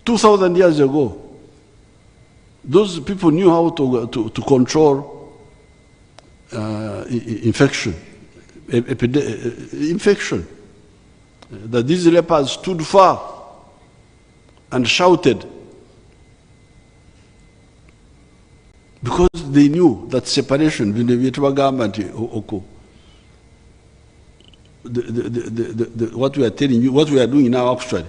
2,000 years ago, those people knew how to control infection. Infection. That these lepers stood far and shouted because they knew that separation, what we are telling you, what we are doing now actually.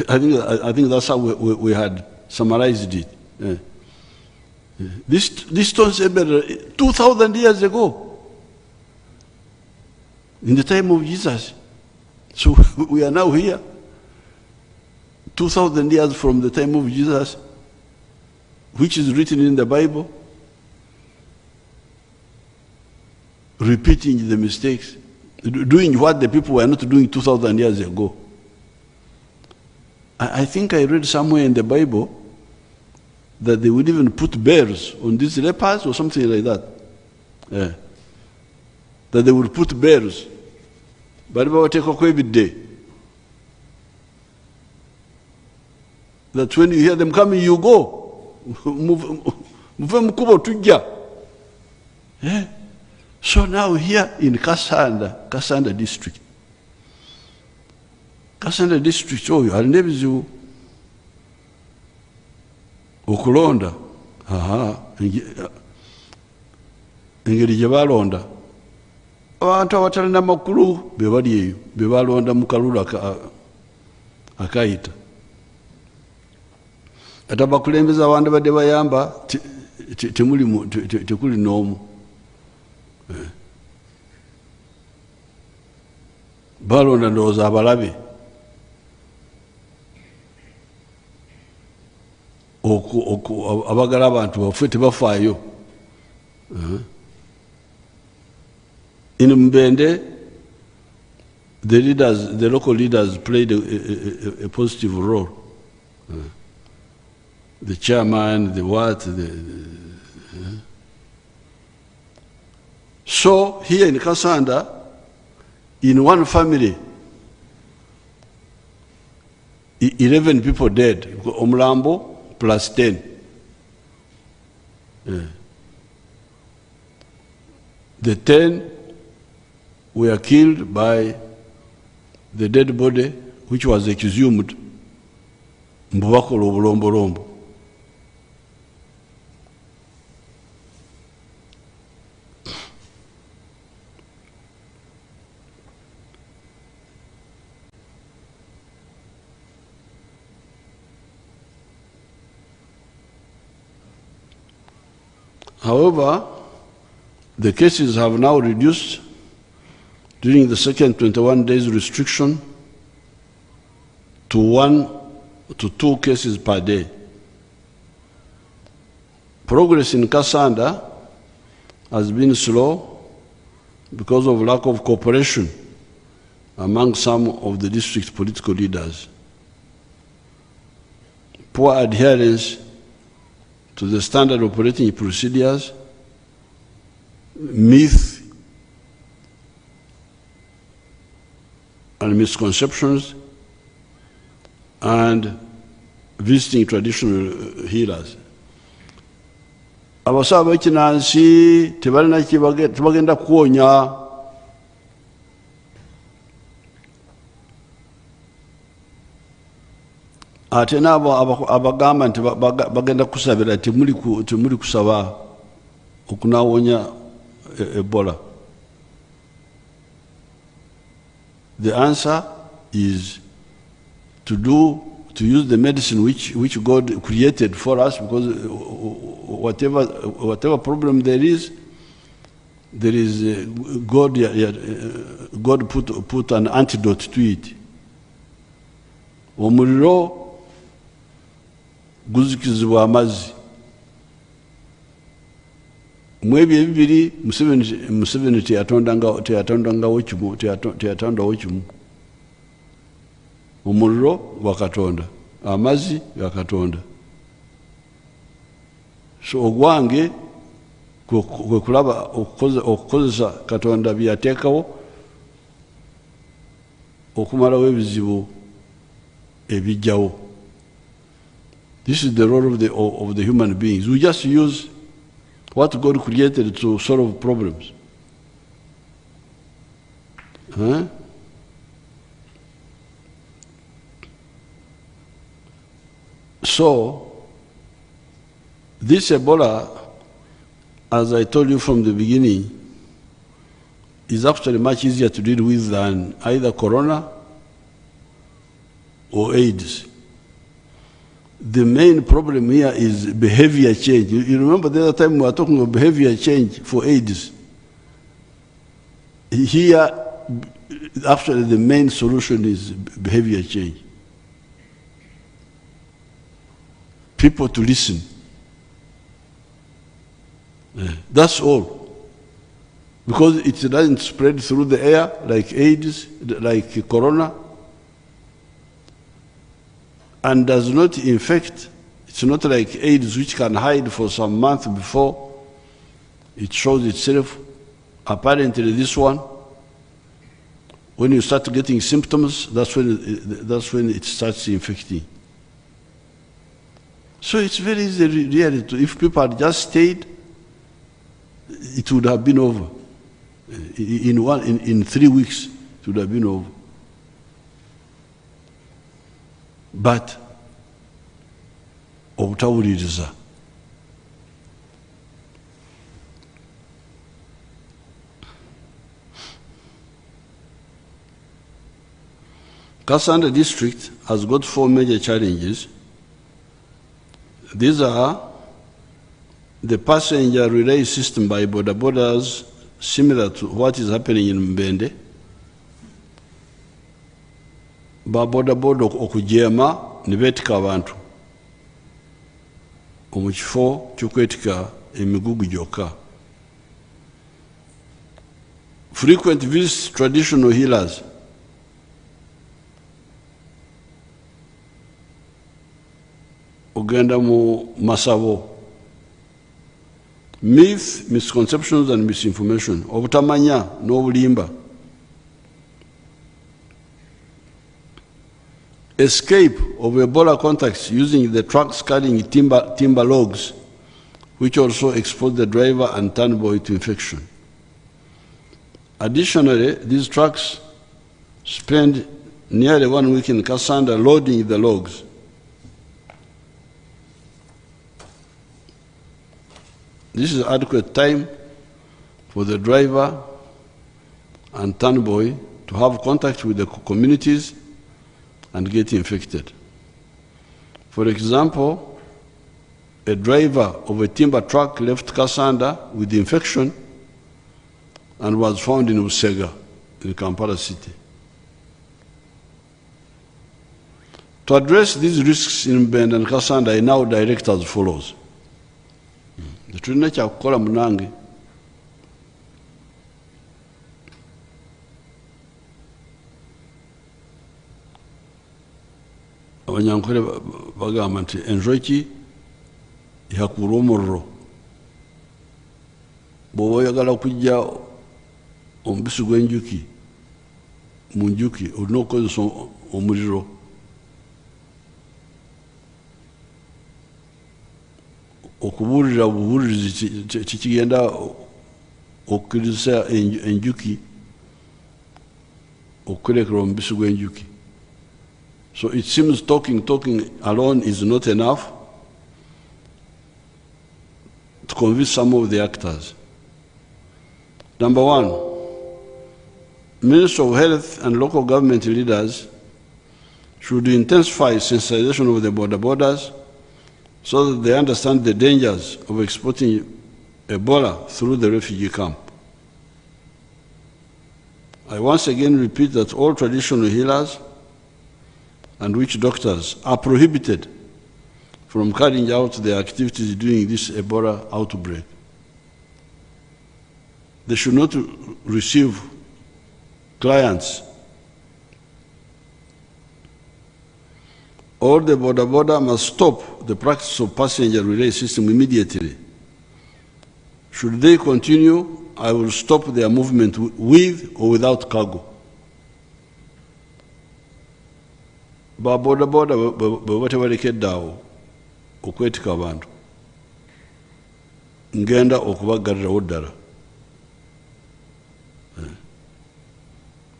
I think that's how we had summarized it. This 2,000 years ago, in the time of Jesus. So we are now here, 2,000 years from the time of Jesus, which is written in the Bible, repeating the mistakes, doing what the people were not doing 2,000 years ago. I think I read somewhere in the Bible that they would even put bears on these lepers or something like that. Yeah. That they would put bears. But about take every day. That when you hear them coming, you go. Yeah. So now here in Kasanda district. Kasanda district, oh, I'll never do Okulonda. Engeri gye balonda. Abantu abatalina makulu be bali eyo, be balonda mu kalulu akayita. Ate abakulembeze abantu badde bayamba tekuli n'omu. Balonda ndowooza abalabe. Abagala abantu baffe tebafaayo. In Mbende, the local leaders played a positive role. The chairman, the what, So here in Kasanda, in one family, 11 people dead. Omlambo plus 10. The 10 were killed by the dead body, which was exhumed Mbubakolo Bulombolombo. However, the cases have now reduced during the second 21 days restriction to 1 to 2 cases per day. Progress in Kasanda has been slow because of lack of cooperation among some of the district's political leaders. Poor adherence to the standard operating procedures, myth and misconceptions, and visiting traditional healers. Abasawo b'ekinansi tebalina tebagenda kuwonya. Ate n'abo abagamba nti bagenda kusabira temuli kusaba okunawonya Ebola. The answer is to use the medicine which God created for us, because whatever problem there is God put an antidote to it. Omuliro guzikizibwa amazzi. Mwebyo ebibiri Museveni teyatondangawo kimu. Omuliro gwa Katonda, amazzi ga Katonda. So ogwange kwe kulaba okukozesa Katonda byateekawo okumalawo ebizibu ebijjawo. This is the role of the human beings. We just use what God created to solve problems. Huh? So, this Ebola, as I told you from the beginning, is actually much easier to deal with than either corona or AIDS. The main problem here is behavior change. You remember the other time we were talking about behavior change for AIDS. Here, actually the main solution is behavior change. People to listen. That's all. Because it doesn't spread through the air like AIDS, like corona, and does not infect. It's not like AIDS, which can hide for some months before it shows itself. Apparently this one, when you start getting symptoms, that's when it starts infecting. So it's very easy really if people had just stayed, it would have been over. In 3 weeks, it would have been over. But obutawuliriza. Kasanda district has got 4 major challenges. These are the passenger relay system by border borders, similar to what is happening in Mbende. Ba border border okujema nibetika abantu omukifo kyokwetika emigugu gyokka. Frequent visits traditional healers. Ogenda mu masabo. Myth, misconceptions and misinformation. Obutamanya n'obulimba. Escape of Ebola contacts using the trucks carrying timber logs, which also expose the driver and turnboy to infection. Additionally, these trucks spend nearly 1 week in Kasanda loading the logs. This is adequate time for the driver and turnboy to have contact with the communities and get infected. For example, a driver of a timber truck left Kasanda with the infection and was found in Usega, in Kampala city. To address these risks in Bend and Kasanda, I now direct as follows. Tulina kyakukola munange. Abanyankole bagamba nti enjoki yakula omuliro. Bw'oba oyagala kujja omubisi gw'enjuki mu njuki olina okukozesa omuliro. Okubuulira obubuulirizi kikigenda okukkiriza enjuki okukolekera omubisi gw'enjuki. So it seems talking alone is not enough to convince some of the actors. Number one, Ministry of Health and local government leaders should intensify sensitization of the borders so that they understand the dangers of exporting Ebola through the refugee camp. I once again repeat that all traditional healers and witch doctors are prohibited from carrying out their activities during this Ebola outbreak. They should not receive clients. All the border must stop the practice of passenger relay system immediately. Should they continue, I will stop their movement with or without cargo. Ba boda boda bwe tebalekede awo okwetika abantu ngenda okubaggalirawo ddala.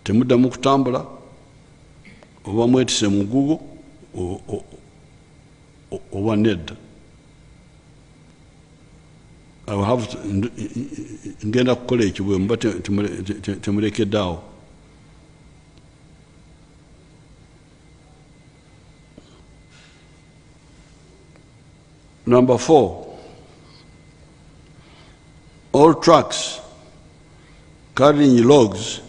Temuddamu kutambula oba mwetise mugugo oba nedda. Ngenda kukola ekyo bwe muba temulekedde awo. Number 4, all trucks carrying logs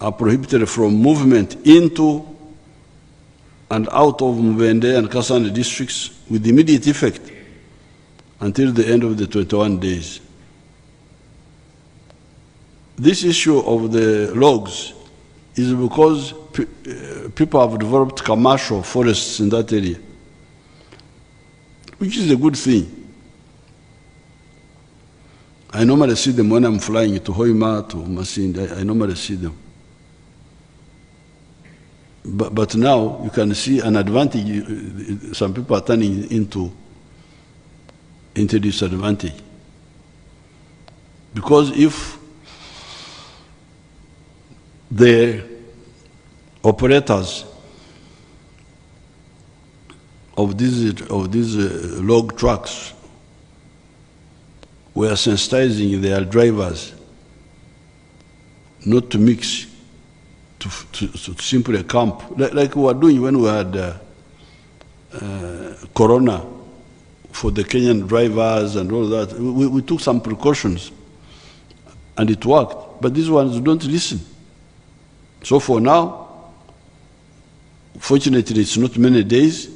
are prohibited from movement into and out of Mubende and Kasane districts with immediate effect until the end of the 21 days. This issue of the logs is because people have developed commercial forests in that area, which is a good thing. I normally see them when I'm flying to Hoima, to Masindi. I normally see them. But now you can see an advantage. Some people are turning into disadvantage. Because if the operators of these log trucks were sensitizing their drivers not to mix, to simply camp, like we were doing when we had Corona for the Kenyan drivers and all that. We took some precautions and it worked, but these ones don't listen. So for now, fortunately it's not many days,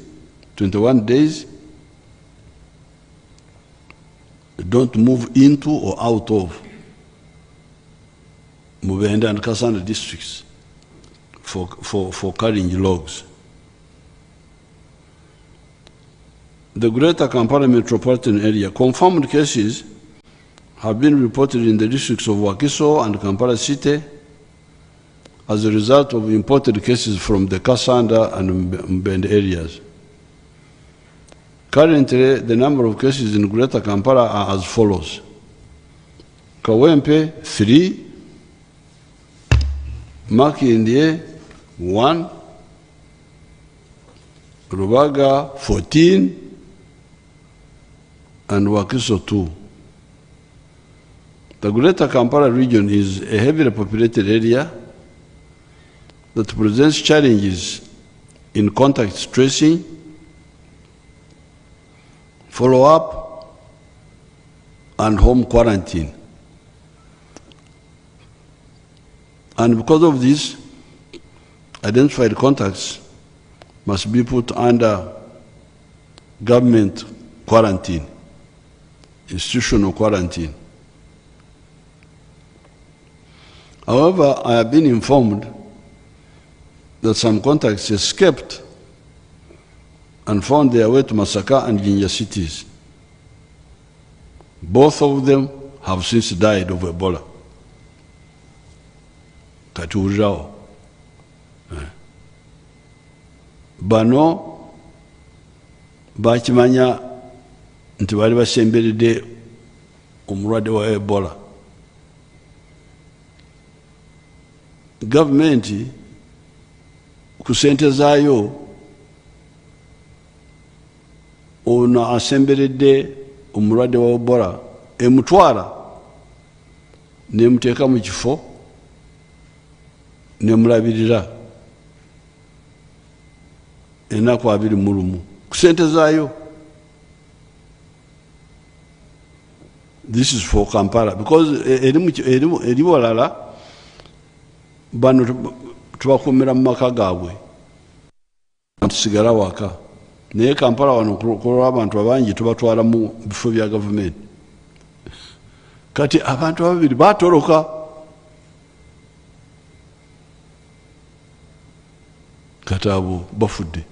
21 days, don't move into or out of Mubende and Kasane districts for carrying logs. The Greater Kampala metropolitan area, confirmed cases have been reported in the districts of Wakiso and Kampala City as a result of imported cases from the Kasanda and Mbende areas. Currently, the number of cases in Greater Kampala are as follows. Kawempe, 3. Makindye, 1. Rubaga, 14. And Wakiso, 2. The Greater Kampala region is a heavily populated area that presents challenges in contact tracing, follow-up, and home quarantine. And because of this, identified contacts must be put under government quarantine, institutional quarantine. However, I have been informed that some contacts escaped and found their way to Masaka and Jinja cities. Both of them have since died of Ebola. Katuujao. Bano bakimanya nti bali basemberedde omulwadde wa Ebola. Gavumenti ku ssente zaayo ono asemberedde omulwadde wa Ebola emutwala nemuteeka mu kifo nemulabirira ennaku 21 ku ssente zaayo. This is for Kampala because eri walala bano tubakuumira mu maka gaabwe tusigala waka, naye Kampala wano kulwa abantu abangi tubatwala mu bifo bya gavumenti. Kati abantu ababiri batoloka, kati abo bafudde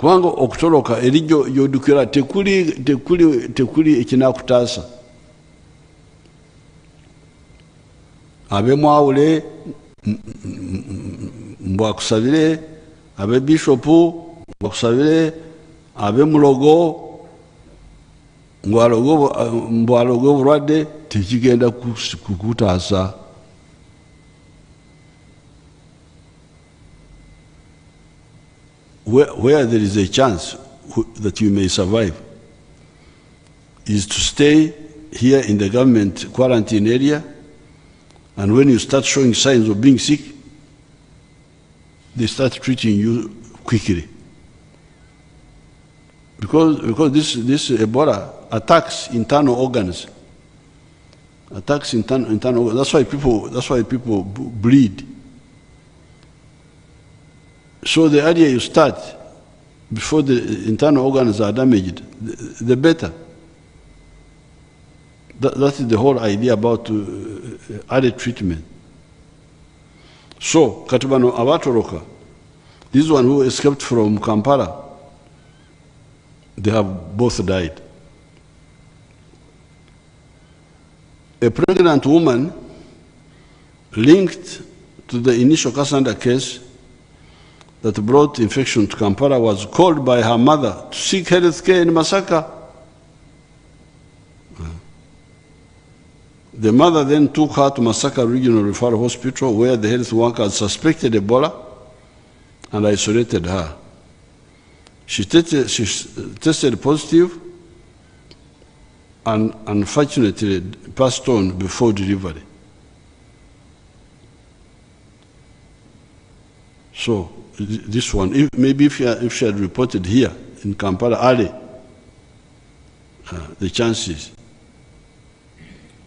Kubanga okutoloka erijo yodukira tekuli ekinakutaasa. Abe mwawule mbwakusabire, abe bishopu mbwakusabire, abe mulogo mbwalogo obulwadde tekigenda kukutaasa. Where there is a chance that you may survive is to stay here in the government quarantine area, and when you start showing signs of being sick, they start treating you quickly. Because this Ebola attacks internal organs. Attacks internal organs. That's why people bleed. So the earlier you start, before the internal organs are damaged, the better. That is the whole idea about early treatment. So, katubano abatoroka, this one who escaped from Kampala, they have both died. A pregnant woman linked to the initial Cassandra case that brought infection to Kampala was called by her mother to seek health care in Masaka. The mother then took her to Masaka Regional Referral Hospital, where the health workers suspected Ebola and isolated her. She tested positive and unfortunately passed on before delivery. So this one, maybe if she had reported here in Kampala early, the chances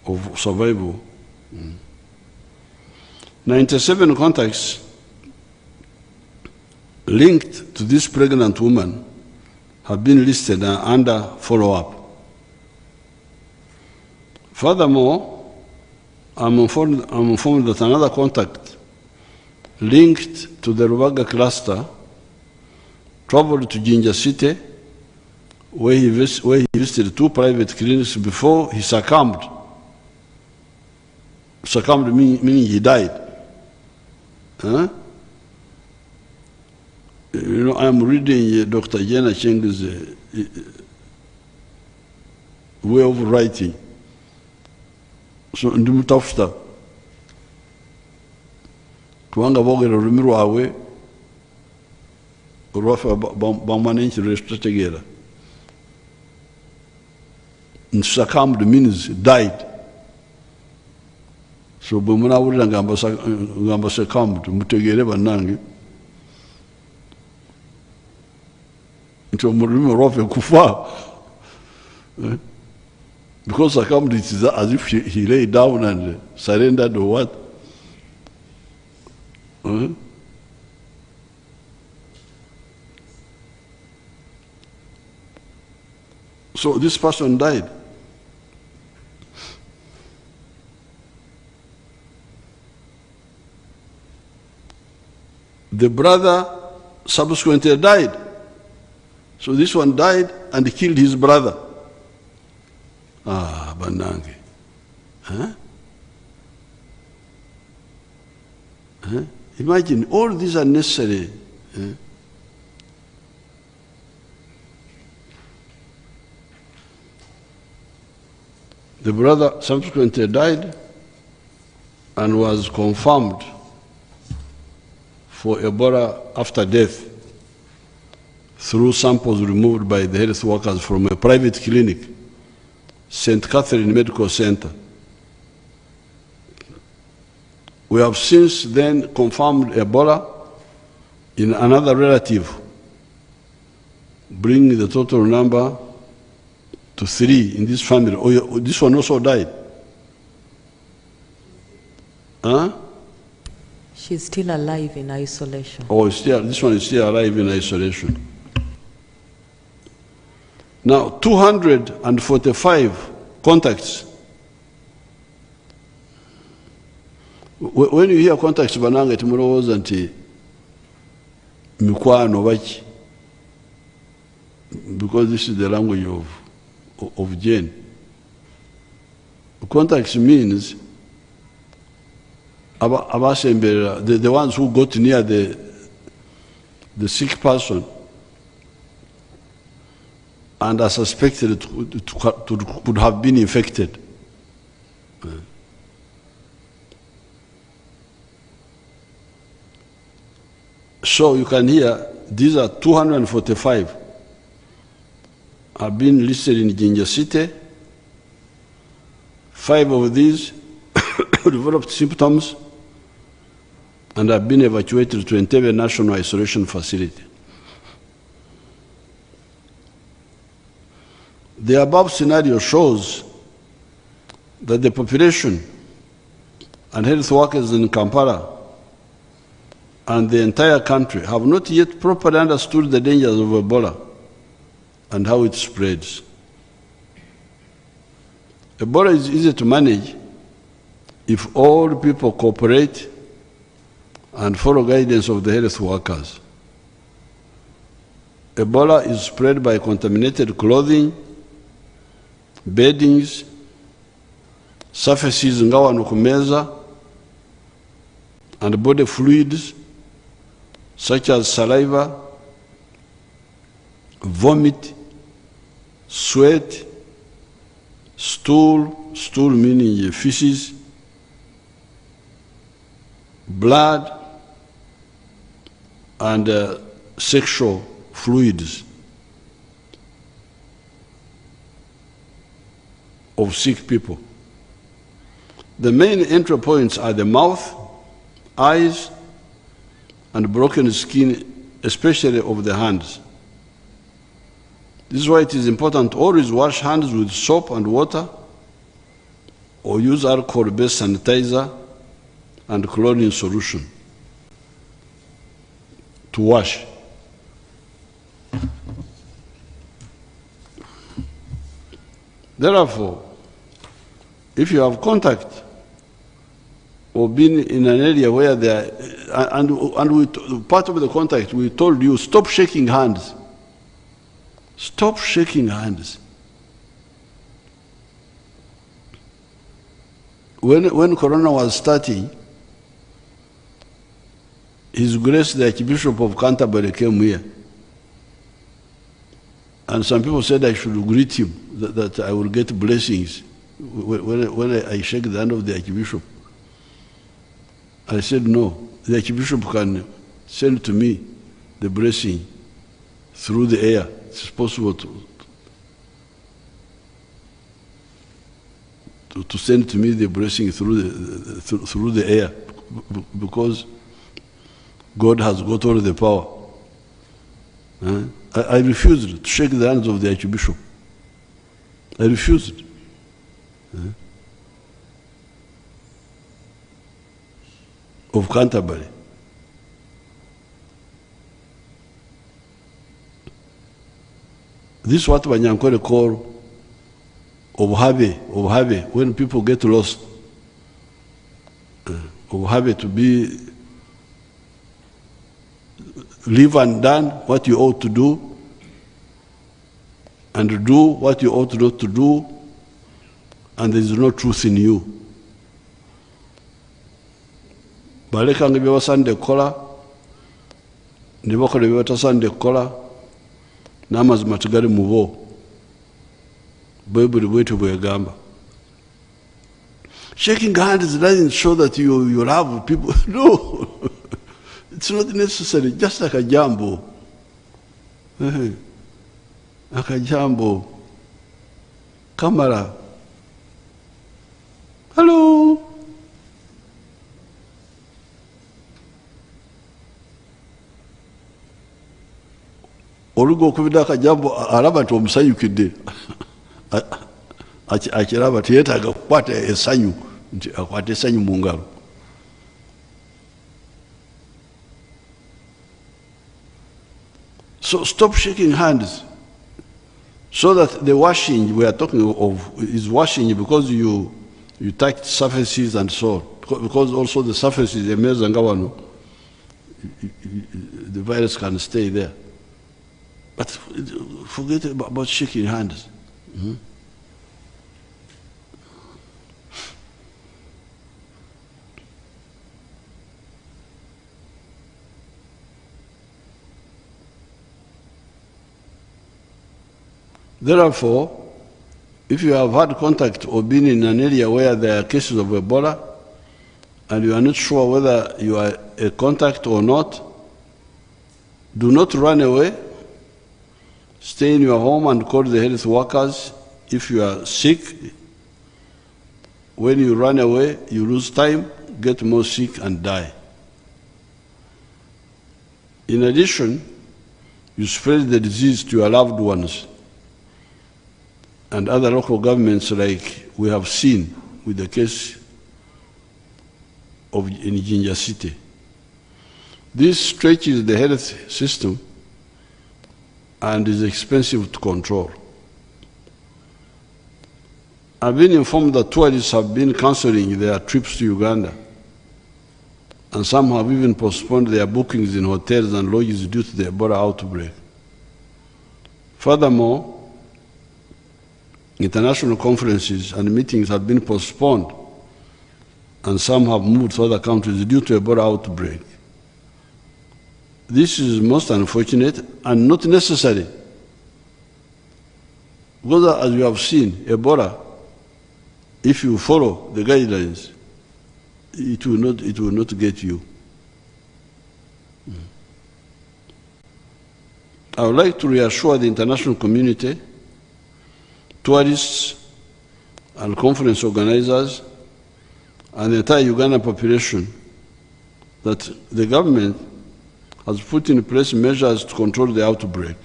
of survival. 97 contacts linked to this pregnant woman have been listed under follow-up. Furthermore, I'm informed that another contact linked to the Rubaga cluster traveled to Jinja City, where he visited 2 private clinics before he succumbed. Succumbed meaning he died. Huh? You know, I'm reading Dr. Jena Cheng's way of writing. So, ndimutafta. Tuanga bogera rumi rwawe, urwafa bamwanenchi resta tegera. Succumbed means died. So bumuna wulira ngamba succumbed mutegere banange. Nti omulimi rwafe kufa. Because succumbed, it is as if he lay down and surrendered or what? So this person died. The brother subsequently died. So this one died and killed his brother. Ah, banange. Huh? Huh? Imagine, all these are necessary. Huh? The brother subsequently died and was confirmed for Ebola after death through samples removed by the health workers from a private clinic, St. Catherine Medical Center. We have since then confirmed Ebola in another relative, bringing the total number to 3 in this family. Oh, this one also died. Huh? She's still alive in isolation. Oh, this one is still alive in isolation. Now, 245 contacts. When you hear contacts, bananga timurowoza nti mikwano baki. because this is the language of Jane. Contacts means the ones who got near the sick person and are suspected could have been infected. So you can hear these are 245 have been listed in Jinja City. 5 of these developed symptoms and have been evacuated to Entebbe National Isolation Facility. The above scenario shows that the population and health workers in Kampala and the entire country have not yet properly understood the dangers of Ebola and how it spreads. Ebola is easy to manage if all people cooperate and follow guidance of the health workers. Ebola is spread by contaminated clothing, beddings, surfaces nga wano ku meza, and body fluids such as saliva, vomit, sweat, stool meaning feces, blood, and sexual fluids of sick people. The main entry points are the mouth, eyes, and broken skin, especially of the hands. This is why it is important to always wash hands with soap and water or use alcohol-based sanitizer and chlorine solution to wash. Therefore, if you have contact or been in an area where there, part of the contact, we told you, stop shaking hands. Stop shaking hands. When Corona was starting, His Grace the Archbishop of Canterbury came here. And some people said I should greet him, that I will get blessings when I shake the hand of the Archbishop. I said no, the Archbishop can send to me the blessing through the air. It's possible to send to me the blessing through the air, because God has got all the power. I refused to shake the hands of the Archbishop. I refused. Of Canterbury. This is what Banyankole call obhabe, when people get lost. Obhabe, to be live and done what you ought to do, and do what you ought not to do, and there is no truth in you. Balekanga bye basande kukola, ne bakola bye batasande kukola, n'amazima tegali mu bo. Bayibuli bwetyo bwegamba. Shaking hands doesn't show that you love people. No. It's not necessary, just like a jambo. Like a jambo. Kamara. Hello. Olugo okubida akajambo alaba nti omusanyukidde. Akiraba tiyetaaga kukwata essanyu nti akwata essanyu mu ngalo. So stop shaking hands, so that the washing we are talking of is washing because you touched surfaces and so on. Because also the surfaces, the virus can stay there. But forget about shaking hands. Therefore, if you have had contact or been in an area where there are cases of Ebola, and you are not sure whether you are a contact or not, do not run away. Stay in your home and call the health workers if you are sick. When you run away, you lose time, get more sick, and die. In addition, you spread the disease to your loved ones and other local governments, like we have seen with the case in Jinja City. This stretches the health system and is expensive to control. I've been informed that tourists have been cancelling their trips to Uganda, and some have even postponed their bookings in hotels and lodges due to the Ebola outbreak. Furthermore, international conferences and meetings have been postponed, and some have moved to other countries due to Ebola outbreak. This is most unfortunate and not necessary, because as you have seen, Ebola, if you follow the guidelines, it will not get you. I would like to reassure the international community, tourists and conference organizers, and the entire Ugandan population that the government has put in place measures to control the outbreak.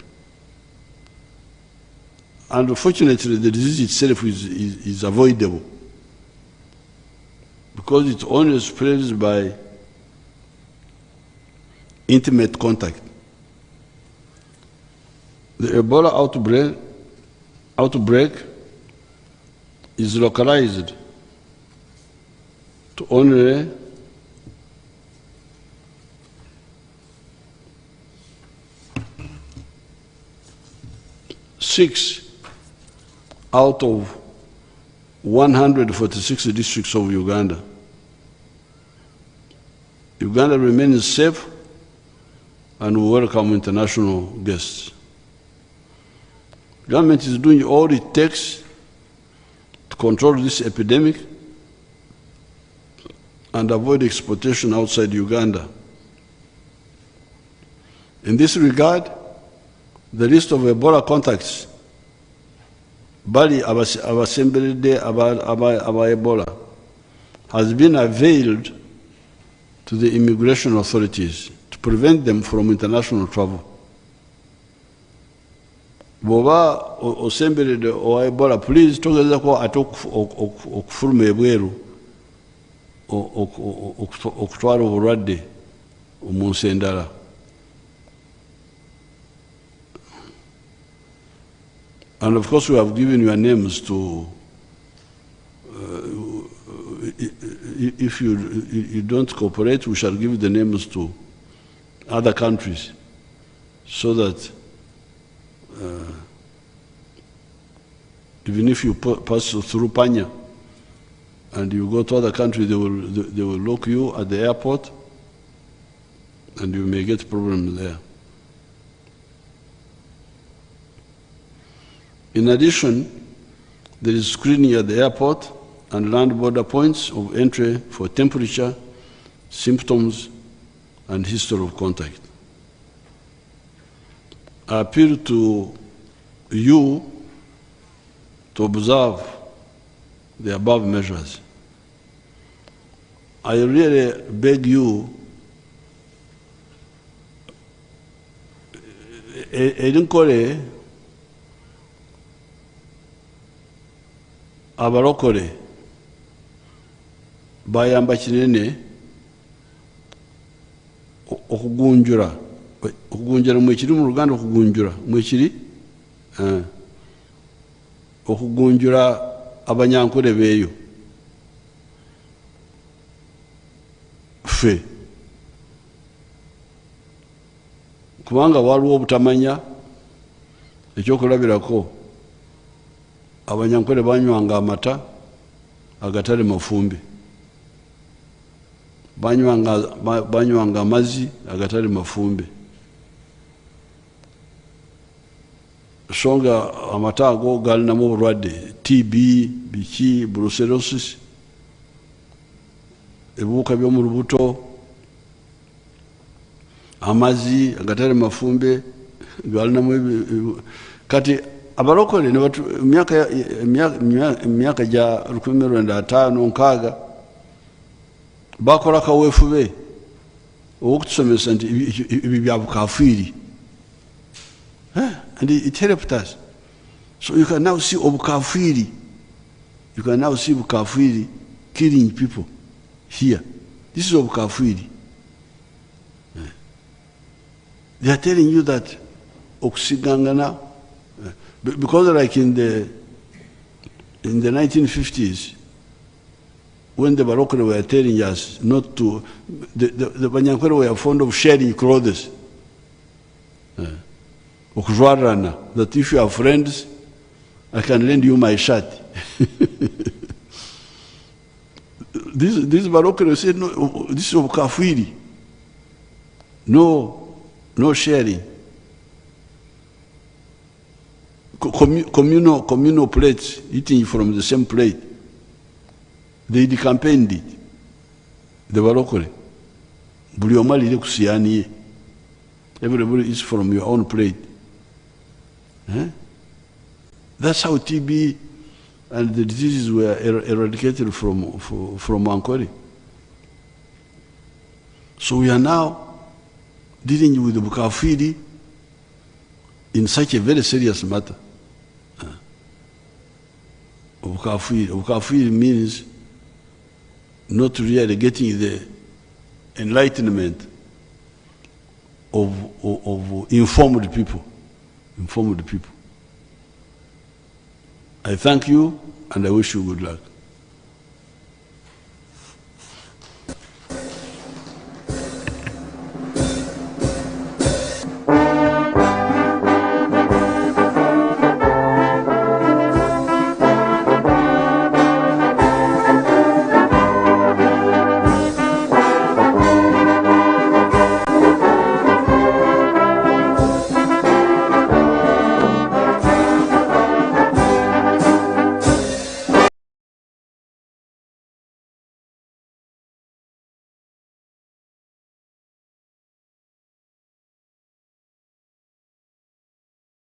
And unfortunately, the disease itself is avoidable, because it only spreads by intimate contact. The Ebola outbreak is localized to only 6 out of 146 districts of Uganda. Uganda remains safe and we welcome international guests. Government is doing all it takes to control this epidemic and avoid exportation outside Uganda. In this regard, the list of Ebola contacts bali abasemberedde aba Ebola has been availed to the immigration authorities to prevent them from international travel. Boba osemberedde owa Ebola, please togezako ate okufuluma ebweru okutwala obulwadde mu nsi endala. And of course, we have given your names to, if you don't cooperate, we shall give the names to other countries so that even if you pass through Panya and you go to other countries, they will lock you at the airport and you may get problems there. In addition, there is screening at the airport and land border points of entry for temperature, symptoms, and history of contact. I appeal to you to observe the above measures. I really beg you, edinkole abalokole bayamba kinene okugunjura mwekiri mu Luganda, okugunjura mwekiri okugunjura abanyankole beeyo ffe, kubanga waliwo obutamanya ekyokulabirako abanyankole banywanga amata agatali mafumbe, banywanga amazzi agatali mafumbe. Songa amata ago galinamu obulwadde TB, biki, brucellosis, ebiwuka by'omu lubuto. Amazzi agatali mafumbe galinamu kati abalokole emyaka gya 1950 bakola kaweefube owokutusomesa nti ebyo bya bukafiiri. And it helped us. So you can now see obukafiri. You can now see bukafiri killing people here. This is obukafiri. They are telling you that okusigangana, because like in the 1950s, when the Barokole were telling us not to, the Banyankole were fond of sharing clothes. That if you have friends, I can lend you my shirt. This Barokole said, no, this is obukafiri. No sharing. Communal plates, eating from the same plate. They campaigned it. The Barokole. Buli omu alire ku siyaani ye. Everybody eats from your own plate. That's how TB and the diseases were eradicated from Ankole. So we are now dealing with the bukafiri in such a very serious matter. Bukafiri means not really getting the enlightenment of informed people. I thank you and I wish you good luck.